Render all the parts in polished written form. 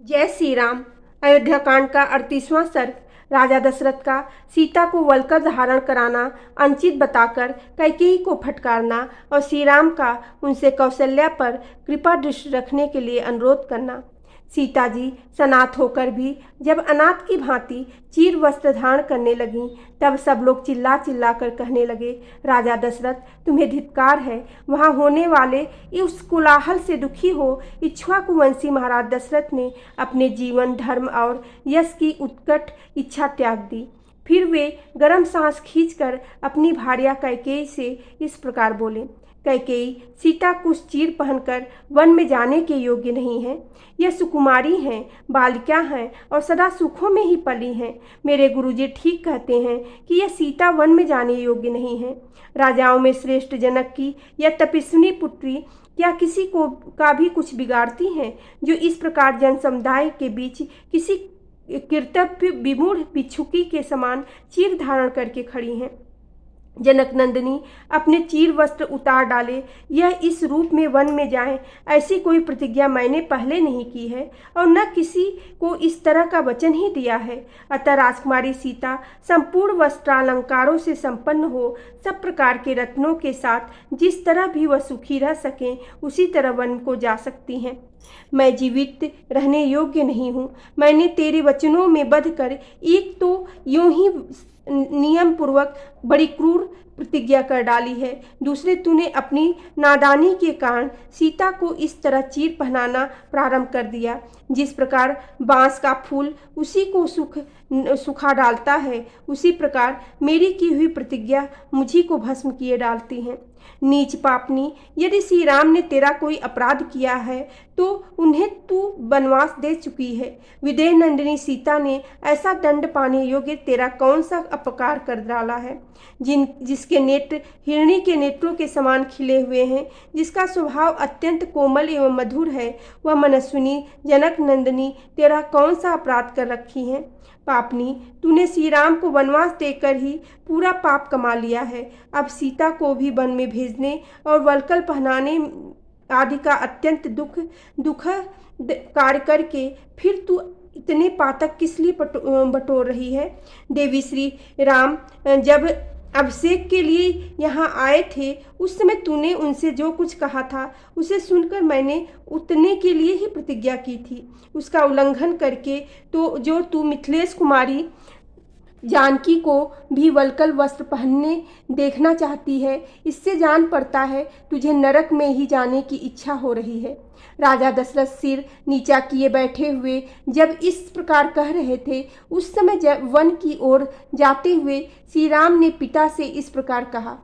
जय श्री राम। अयोध्या कांड का 38वां सर्ग। राजा दशरथ का सीता को वल्कल धारण कराना, अंचित बताकर कैकेयी को फटकारना और श्री राम का उनसे कौशल्या पर कृपा दृष्टि रखने के लिए अनुरोध करना। सीता जी सनाथ होकर भी जब अनाथ की भांति चीर वस्त्र धारण करने लगीं, तब सब लोग चिल्ला चिल्ला कर कहने लगे, राजा दशरथ तुम्हें धिक्कार है। वहाँ होने वाले उस कोलाहल से दुखी हो इक्ष्वाकुवंशी महाराज दशरथ ने अपने जीवन, धर्म और यश की उत्कट इच्छा त्याग दी। फिर वे गर्म सांस खींचकर अपनी भार्या कैकेयी से इस प्रकार बोले, कैकेयी, सीता कुछ चीर पहनकर वन में जाने के योग्य नहीं है। यह सुकुमारी हैं, बालिका हैं और सदा सुखों में ही पली हैं। मेरे गुरुजी ठीक कहते हैं कि यह सीता वन में जाने योग्य नहीं है। राजाओं में श्रेष्ठ जनक की यह तपस्विनी पुत्री क्या किसी को का भी कुछ बिगाड़ती हैं, जो इस प्रकार जन समुदाय के बीच किसी कर्तव्य विमूढ़ भिक्षुकी के समान चीर धारण करके खड़ी हैं। जनक नंदिनी अपने चीर वस्त्र उतार डाले, यह इस रूप में वन में जाएं, ऐसी कोई प्रतिज्ञा मैंने पहले नहीं की है और न किसी को इस तरह का वचन ही दिया है। अतः राजकुमारी सीता संपूर्ण वस्त्रालंकारों से संपन्न हो, सब प्रकार के रत्नों के साथ जिस तरह भी वह सुखी रह सकें, उसी तरह वन को जा सकती हैं। मैं जीवित रहने योग्य नहीं हूँ। मैंने तेरे वचनों में बंध कर एक तो यूं ही नियम पूर्वक बड़ी क्रूर प्रतिज्ञा कर डाली है, दूसरे तूने अपनी नादानी के कारण सीता को इस तरह चीर पहनाना प्रारंभ कर दिया। जिस प्रकार बांस का फूल उसी को सुखा डालता है, उसी प्रकार मेरी की हुई प्रतिज्ञा मुझी को भस्म किए डालती हैं। नीच पापनी, यदि श्री राम ने तेरा कोई अपराध किया है तो उन्हें तू वनवास दे चुकी है। विदेह नंदिनी सीता ने ऐसा दंड पाने योग्य तेरा कौन सा अपकार कर डाला है, जिसके नेत्र हिरणी के नेत्रों के समान खिले हुए हैं, जिसका स्वभाव अत्यंत कोमल एवं मधुर है, वह मनस्विनी जनक नंदिनी तेरा कौन सा अपराध कर रखी है। पापनी, तूने श्री राम को वनवास देकर ही पूरा पाप कमा लिया है। अब सीता को भी वन में भेजने और वल्कल पहनाने आदि का अत्यंत दुख कार्य करके फिर तू इतने पातक किस लिए बटोर रही है। देवी श्री राम जब अभिषेक के लिए यहाँ आए थे, उस समय तूने उनसे जो कुछ कहा था उसे सुनकर मैंने उतने के लिए ही प्रतिज्ञा की थी। उसका उल्लंघन करके तो जो तू मिथिलेश कुमारी जानकी को भी वल्कल वस्त्र पहनने देखना चाहती है, इससे जान पड़ता है तुझे नरक में ही जाने की इच्छा हो रही है। राजा दशरथ सिर नीचा किए बैठे हुए जब इस प्रकार कह रहे थे, उस समय जब वन की ओर जाते हुए श्री राम ने पिता से इस प्रकार कहा,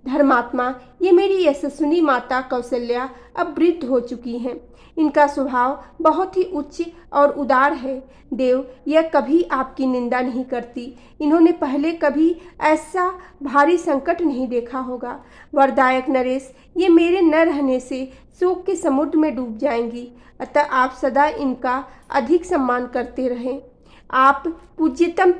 धर्मात्मा, ये मेरी यशस्विनी माता कौशल्या अब वृद्ध हो चुकी हैं। इनका स्वभाव बहुत ही उच्च और उदार है। देव, यह कभी आपकी निंदा नहीं करती। इन्होंने पहले कभी ऐसा भारी संकट नहीं देखा होगा। वरदायक नरेश, ये मेरे न रहने से शोक के समुद्र में डूब जाएंगी। अतः आप सदा इनका अधिक सम्मान करते रहें। आप पूज्यतम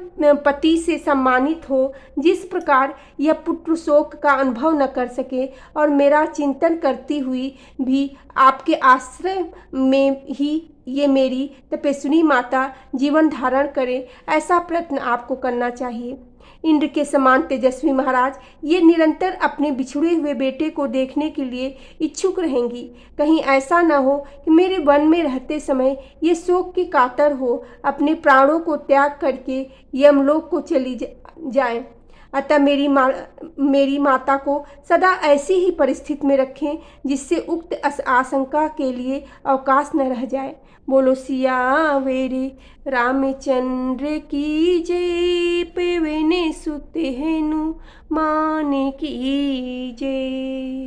पति से सम्मानित हो, जिस प्रकार यह पुत्र शोक का अनुभव न कर सके और मेरा चिंतन करती हुई भी आपके आश्रय में ही ये मेरी तपस्विनी माता जीवन धारण करे, ऐसा प्रयत्न आपको करना चाहिए। इंद्र के समान तेजस्वी महाराज ये निरंतर अपने बिछुड़े हुए बेटे को देखने के लिए इच्छुक रहेंगी। कहीं ऐसा न हो कि मेरे वन में रहते समय ये शोक की कातर हो, अपने प्राणों को त्याग करके यमलोक को चली जाए। अतः मेरी माता को सदा ऐसी ही परिस्थिति में रखें, जिससे उक्त आशंका के लिए अवकाश न रह जाए। बोलो सियावेरे रामचंद्र की जय। पवन सुत हनुमान की जय।